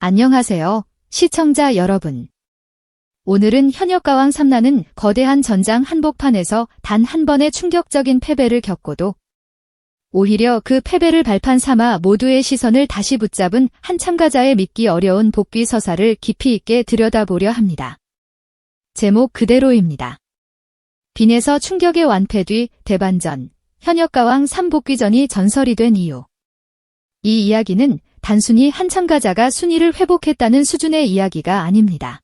안녕하세요, 시청자 여러분. 오늘은 현역가왕 삼라는 거대한 전장 한복판에서 단 한 번의 충격적인 패배를 겪고도 오히려 그 패배를 발판 삼아 모두의 시선을 다시 붙잡은 한 참가자의 믿기 어려운 복귀 서사를 깊이 있게 들여다보려 합니다. 제목 그대로입니다. 빈에서 충격의 완패 뒤 대반전, 현역가왕 3 복귀전이 전설이 된 이유. 이 이야기는 단순히 한 참가자가 순위를 회복했다는 수준의 이야기가 아닙니다.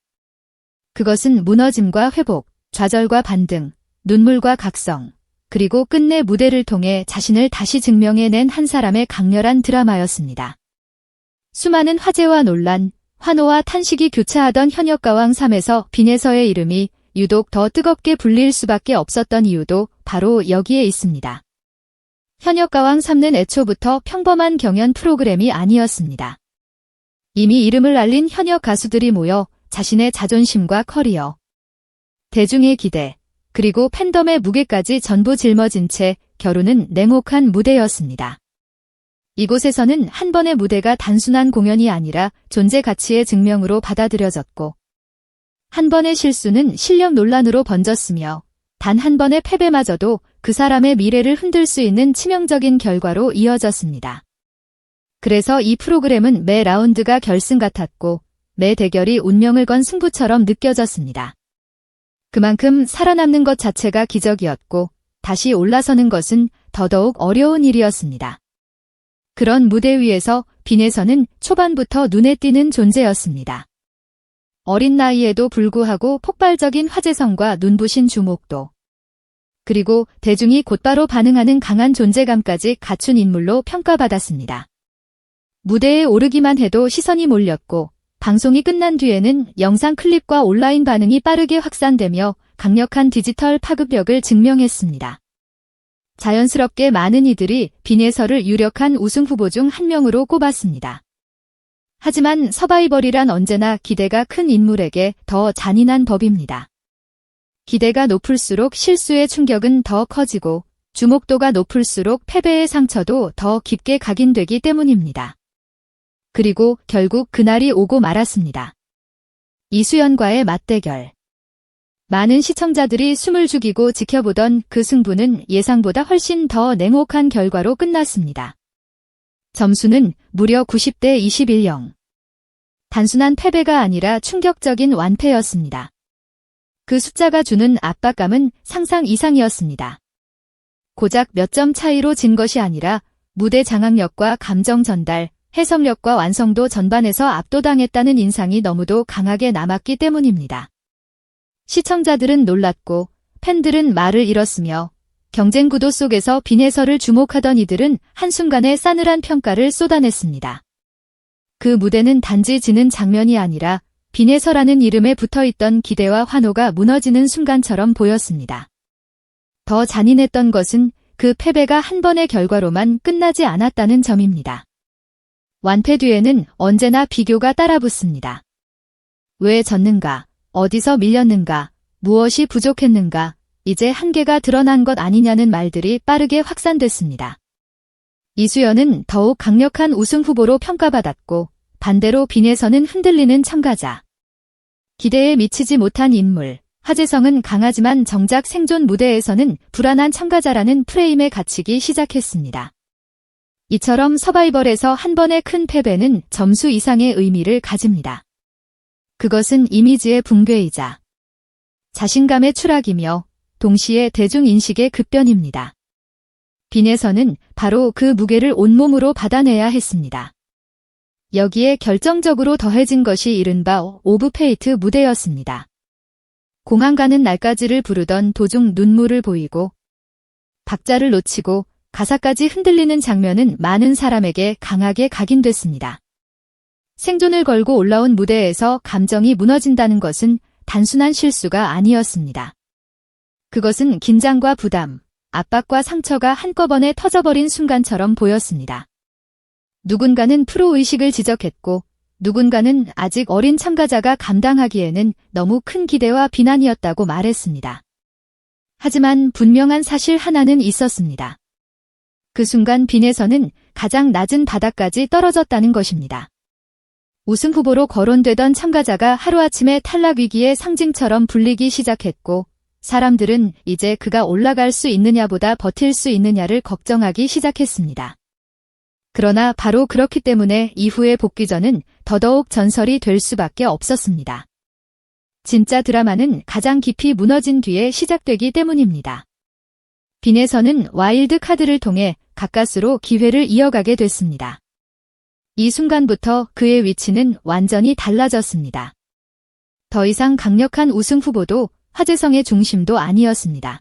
그것은 무너짐과 회복, 좌절과 반등, 눈물과 각성, 그리고 끝내 무대를 통해 자신을 다시 증명해낸 한 사람의 강렬한 드라마였습니다. 수많은 화제와 논란, 환호와 탄식이 교차하던 현역가왕 3에서 빈에서의 이름이 유독 더 뜨겁게 불릴 수밖에 없었던 이유도 바로 여기에 있습니다. 현역가왕 3는 애초부터 평범한 경연 프로그램이 아니었습니다. 이미 이름을 알린 현역 가수들이 모여 자신의 자존심과 커리어, 대중의 기대, 그리고 팬덤의 무게까지 전부 짊어진 채 겨루는 냉혹한 무대였습니다. 이곳에서는 한 번의 무대가 단순한 공연이 아니라 존재 가치의 증명으로 받아들여졌고, 한 번의 실수는 실력 논란으로 번졌으며 단 한 번의 패배마저도 그 사람의 미래를 흔들 수 있는 치명적인 결과로 이어졌습니다. 그래서 이 프로그램은 매 라운드가 결승 같았고 매 대결이 운명을 건 승부처럼 느껴졌습니다. 그만큼 살아남는 것 자체가 기적이었고 다시 올라서는 것은 더더욱 어려운 일이었습니다. 그런 무대 위에서 빈에서는 초반부터 눈에 띄는 존재였습니다. 어린 나이에도 불구하고 폭발적인 화제성과 눈부신 주목도, 그리고 대중이 곧바로 반응하는 강한 존재감까지 갖춘 인물로 평가받았습니다. 무대에 오르기만 해도 시선이 몰렸고 방송이 끝난 뒤에는 영상 클립과 온라인 반응이 빠르게 확산되며 강력한 디지털 파급력을 증명했습니다. 자연스럽게 많은 이들이 빈에서를 유력한 우승 후보 중 한 명으로 꼽았습니다. 하지만 서바이벌이란 언제나 기대가 큰 인물에게 더 잔인한 법입니다. 기대가 높을수록 실수의 충격은 더 커지고 주목도가 높을수록 패배의 상처도 더 깊게 각인되기 때문입니다. 그리고 결국 그날이 오고 말았습니다. 이수연과의 맞대결. 많은 시청자들이 숨을 죽이고 지켜보던 그 승부는 예상보다 훨씬 더 냉혹한 결과로 끝났습니다. 점수는 무려 90대 21영. 단순한 패배가 아니라 충격적인 완패였습니다. 그 숫자가 주는 압박감은 상상 이상이었습니다. 고작 몇 점 차이로 진 것이 아니라 무대 장악력과 감정 전달, 해석력과 완성도 전반에서 압도당했다는 인상이 너무도 강하게 남았기 때문입니다. 시청자들은 놀랐고 팬들은 말을 잃었으며 경쟁 구도 속에서 빈에서를 주목하던 이들은 한순간에 싸늘한 평가를 쏟아냈습니다. 그 무대는 단지 지는 장면이 아니라 빈에서라는 이름에 붙어있던 기대와 환호가 무너지는 순간처럼 보였습니다. 더 잔인했던 것은 그 패배가 한 번의 결과로만 끝나지 않았다는 점입니다. 완패 뒤에는 언제나 비교가 따라붙습니다. 왜 졌는가? 어디서 밀렸는가? 무엇이 부족했는가? 이제 한계가 드러난 것 아니냐는 말들이 빠르게 확산됐습니다. 이수연은 더욱 강력한 우승 후보로 평가받았고 반대로 빈에서는 흔들리는 참가자, 기대에 미치지 못한 인물, 화제성은 강하지만 정작 생존 무대에서는 불안한 참가자라는 프레임에 갇히기 시작했습니다. 이처럼 서바이벌에서 한 번의 큰 패배는 점수 이상의 의미를 가집니다. 그것은 이미지의 붕괴이자 자신감의 추락이며 동시에 대중인식의 급변입니다. 빈에서는 바로 그 무게를 온몸으로 받아내야 했습니다. 여기에 결정적으로 더해진 것이 이른바 오브 페이트 무대였습니다. 공항 가는 날까지를 부르던 도중 눈물을 보이고 박자를 놓치고 가사까지 흔들리는 장면은 많은 사람에게 강하게 각인됐습니다. 생존을 걸고 올라온 무대에서 감정이 무너진다는 것은 단순한 실수가 아니었습니다. 그것은 긴장과 부담, 압박과 상처가 한꺼번에 터져버린 순간처럼 보였습니다. 누군가는 프로의식을 지적했고 누군가는 아직 어린 참가자가 감당하기에는 너무 큰 기대와 비난이었다고 말했습니다. 하지만 분명한 사실 하나는 있었습니다. 그 순간 빈에서는 가장 낮은 바닥까지 떨어졌다는 것입니다. 우승 후보로 거론되던 참가자가 하루아침에 탈락 위기의 상징처럼 불리기 시작했고, 사람들은 이제 그가 올라갈 수 있느냐보다 버틸 수 있느냐를 걱정하기 시작했습니다. 그러나 바로 그렇기 때문에 이후의 복귀전은 더더욱 전설이 될 수밖에 없었습니다. 진짜 드라마는 가장 깊이 무너진 뒤에 시작되기 때문입니다. 빈에서는 와일드 카드를 통해 가까스로 기회를 이어가게 됐습니다. 이 순간부터 그의 위치는 완전히 달라졌습니다. 더 이상 강력한 우승 후보도 화제성의 중심도 아니었습니다.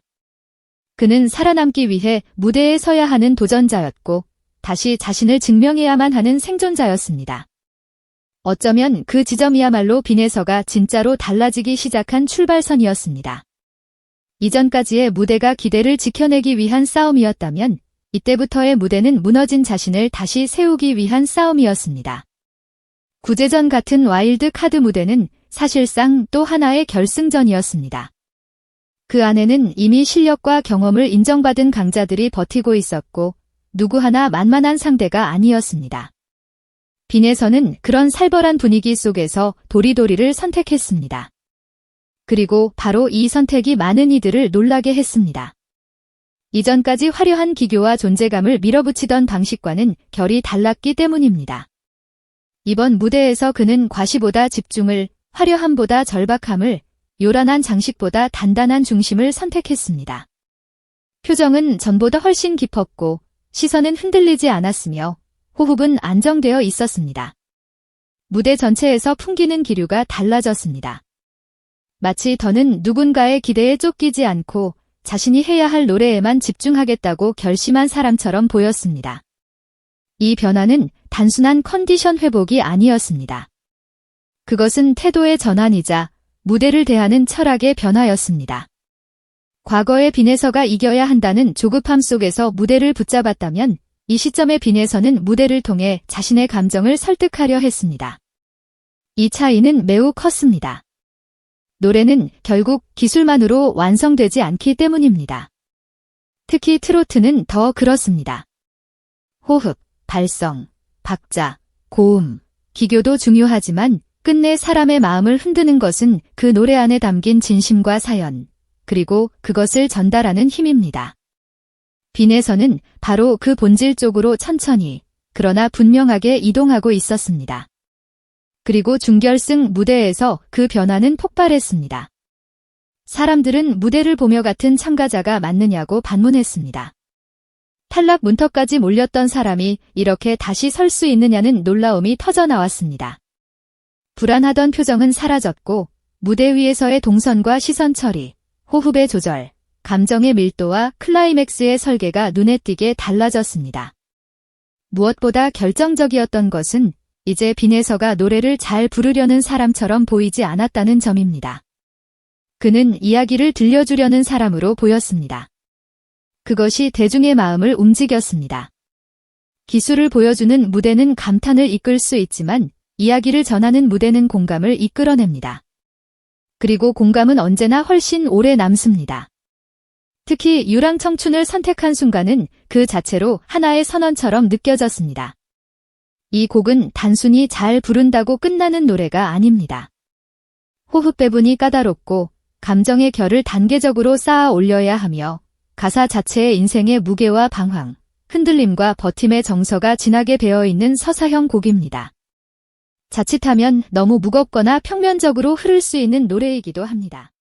그는 살아남기 위해 무대에 서야 하는 도전자였고, 다시 자신을 증명해야만 하는 생존자였습니다. 어쩌면 그 지점이야말로 빈에서가 진짜로 달라지기 시작한 출발선이었습니다. 이전까지의 무대가 기대를 지켜내기 위한 싸움이었다면, 이때부터의 무대는 무너진 자신을 다시 세우기 위한 싸움이었습니다. 구제전 같은 와일드 카드 무대는 사실상 또 하나의 결승전이었습니다. 그 안에는 이미 실력과 경험을 인정받은 강자들이 버티고 있었고, 누구 하나 만만한 상대가 아니었습니다. 빈에서는 그런 살벌한 분위기 속에서 도리도리를 선택했습니다. 그리고 바로 이 선택이 많은 이들을 놀라게 했습니다. 이전까지 화려한 기교와 존재감을 밀어붙이던 방식과는 결이 달랐기 때문입니다. 이번 무대에서 그는 과시보다 집중을, 화려함보다 절박함을, 요란한 장식보다 단단한 중심을 선택했습니다. 표정은 전보다 훨씬 깊었고, 시선은 흔들리지 않았으며, 호흡은 안정되어 있었습니다. 무대 전체에서 풍기는 기류가 달라졌습니다. 마치 더는 누군가의 기대에 쫓기지 않고 자신이 해야 할 노래에만 집중하겠다고 결심한 사람처럼 보였습니다. 이 변화는 단순한 컨디션 회복이 아니었습니다. 그것은 태도의 전환이자 무대를 대하는 철학의 변화였습니다. 과거의 빈에서가 이겨야 한다는 조급함 속에서 무대를 붙잡았다면, 이 시점의 빈에서는 무대를 통해 자신의 감정을 설득하려 했습니다. 이 차이는 매우 컸습니다. 노래는 결국 기술만으로 완성되지 않기 때문입니다. 특히 트로트는 더 그렇습니다. 호흡, 발성, 박자, 고음, 기교도 중요하지만 끝내 사람의 마음을 흔드는 것은 그 노래 안에 담긴 진심과 사연, 그리고 그것을 전달하는 힘입니다. 빈에서는 바로 그 본질 쪽으로 천천히, 그러나 분명하게 이동하고 있었습니다. 그리고 준결승 무대에서 그 변화는 폭발했습니다. 사람들은 무대를 보며 같은 참가자가 맞느냐고 반문했습니다. 탈락 문턱까지 몰렸던 사람이 이렇게 다시 설 수 있느냐는 놀라움이 터져나왔습니다. 불안하던 표정은 사라졌고, 무대 위에서의 동선과 시선 처리, 호흡의 조절, 감정의 밀도와 클라이맥스의 설계가 눈에 띄게 달라졌습니다. 무엇보다 결정적이었던 것은 이제 빈에서가 노래를 잘 부르려는 사람처럼 보이지 않았다는 점입니다. 그는 이야기를 들려주려는 사람으로 보였습니다. 그것이 대중의 마음을 움직였습니다. 기술을 보여주는 무대는 감탄을 이끌 수 있지만, 이야기를 전하는 무대는 공감을 이끌어냅니다. 그리고 공감은 언제나 훨씬 오래 남습니다. 특히 유랑청춘을 선택한 순간은 그 자체로 하나의 선언처럼 느껴졌습니다. 이 곡은 단순히 잘 부른다고 끝나는 노래가 아닙니다. 호흡 배분이 까다롭고 감정의 결을 단계적으로 쌓아 올려야 하며, 가사 자체의 인생의 무게와 방황, 흔들림과 버팀의 정서가 진하게 배어있는 서사형 곡입니다. 자칫하면 너무 무겁거나 평면적으로 흐를 수 있는 노래이기도 합니다.